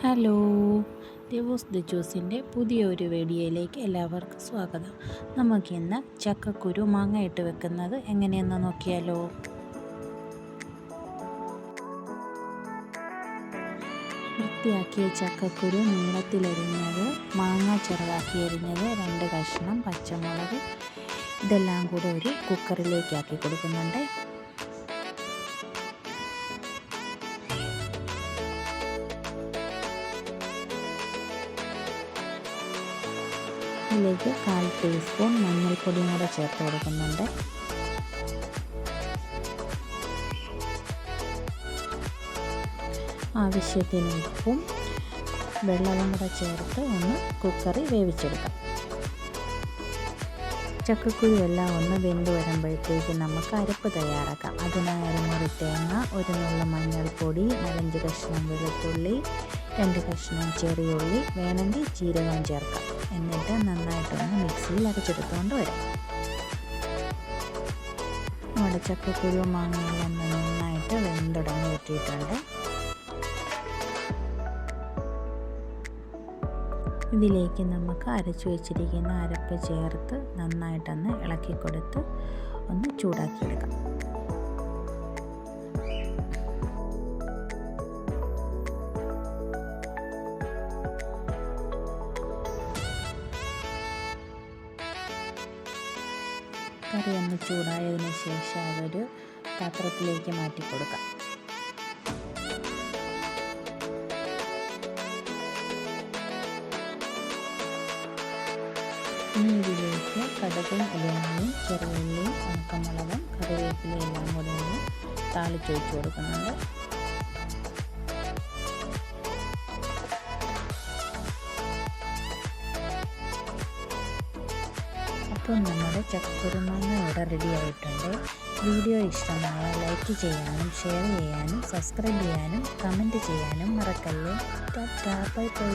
Hello, divorce the ജ്യൂസിൻ്റെ പുതിയൊരു വീഡിയോയിലേക്ക് എല്ലാവർക്കും സ്വാഗതം. നമുക്കിന്ന് ചക്കക്കുരു മാങ്ങ ഇട്ട് വെക്കുന്നത് എങ്ങനെയെന്ന് നോക്കിയാലോ. വൃത്തിയാക്കിയ ചക്കക്കുരു നീളത്തിലരിഞ്ഞത്, മാങ്ങ ചെറുതാക്കി അരിഞ്ഞത്, 2 കഷ്ണം പച്ചമുളക്, ഇതെല്ലാം കൂടെ ഒരു കുക്കറിലേക്ക് ആക്കി കൊടുക്കുന്നുണ്ട്. ഇതിലേക്ക് 1/4 ടീസ്പൂൺ മഞ്ഞൾപ്പൊടിയും കൂടെ ചേർത്ത് കൊടുക്കുന്നുണ്ട്. ആവശ്യത്തിന് ഉപ്പും വെള്ളവും കൂടെ ചേർത്ത് ഒന്ന് കുക്കറിൽ വേവിച്ചെടുക്കാം. ചക്കക്കുരു എല്ലാം ഒന്ന് വെന്ത് വരുമ്പോഴത്തേക്ക് നമുക്ക് അരപ്പ് തയ്യാറാക്കാം. അതിനായി അരമുറി തേങ്ങ, 1 നുള്ള മഞ്ഞൾപ്പൊടി, 4-5 കഷ്ണം വെളുത്തുള്ളി, 2 കഷ്ണം ചെറിയ ഉള്ളി, വേണമെങ്കിൽ ജീരകം ചേർക്കാം. എന്നിട്ട് നന്നായിട്ടൊന്ന് മിക്സിയിൽ അരച്ചെടുത്തുകൊണ്ട് വരാം. നമ്മുടെ ചക്കക്കുരു മാങ്ങയെല്ലാം നന്നായിട്ട് വെന്തുടങ്ങി വെട്ടിയിട്ടുണ്ട്. ഇതിലേക്ക് നമുക്ക് അരച്ചു വെച്ചിരിക്കുന്ന അരപ്പ് ചേർത്ത് നന്നായിട്ടൊന്ന് ഇളക്കി കൊടുത്ത് ഒന്ന് ചൂടാക്കിയെടുക്കാം. കറി ഒന്ന് ചൂടായതിനു ശേഷം അതൊരു പാത്രത്തിലേക്ക് മാറ്റി കൊടുക്കാം. ഇനി ഇതിലേക്ക് കടുകും ഉലുവയും ചെറുള്ളിയും ഉണക്കമുളകും കറിവേപ്പിലയും എല്ലാം കൂടെ ഒന്ന് താളിച്ചൊഴിച്ച് കൊടുക്കുന്നുണ്ട്. അപ്പോൾ നമ്മുടെ ചക്കക്കുരു മാങ്ങ ഇവിടെ റെഡി ആയിട്ടുണ്ട്. വീഡിയോ ഇഷ്ടമായ ലൈക്ക് ചെയ്യാനും ഷെയർ ചെയ്യാനും സബ്സ്ക്രൈബ് ചെയ്യാനും കമൻറ്റ് ചെയ്യാനും മറക്കല്ലേ. Tata, bye bye.